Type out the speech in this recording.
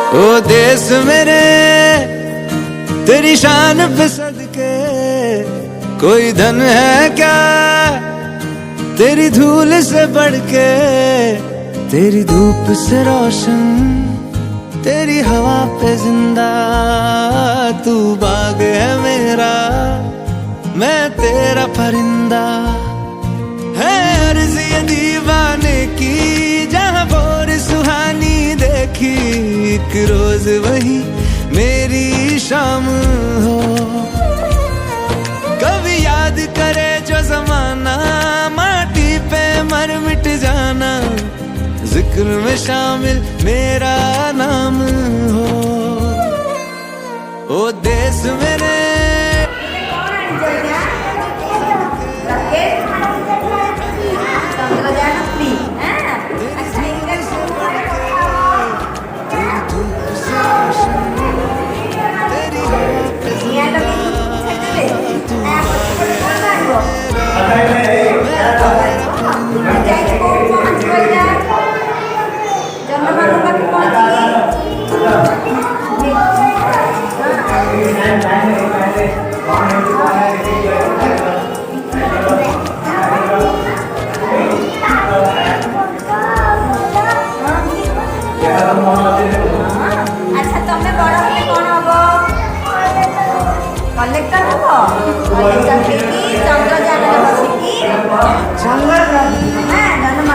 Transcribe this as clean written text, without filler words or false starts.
ओ देश मेरे तेरी शान पे सदके, कोई धन है क्या तेरी धूल से बढ़ के। तेरी धूप से रोशन, तेरी हवा पे जिंदा, तू बाग है मेरा, मैं तेरा परिंदा। है अर्ज़ ये दीवाने की, जहाँ भोर सुहानी देखी, एक रोज वही मेरी शाम हो। कभी याद करे जो जमाना, माटी पे मर मिट जाना, जिक्र में शामिल मेरा नाम हो। ओ देश मेरे अच्छा तमे बड़ होले कोन हबो? कलेक्टर हबो? कलेक्टर की चंद्रयान में बसिकी चंद्रयान हां जन्म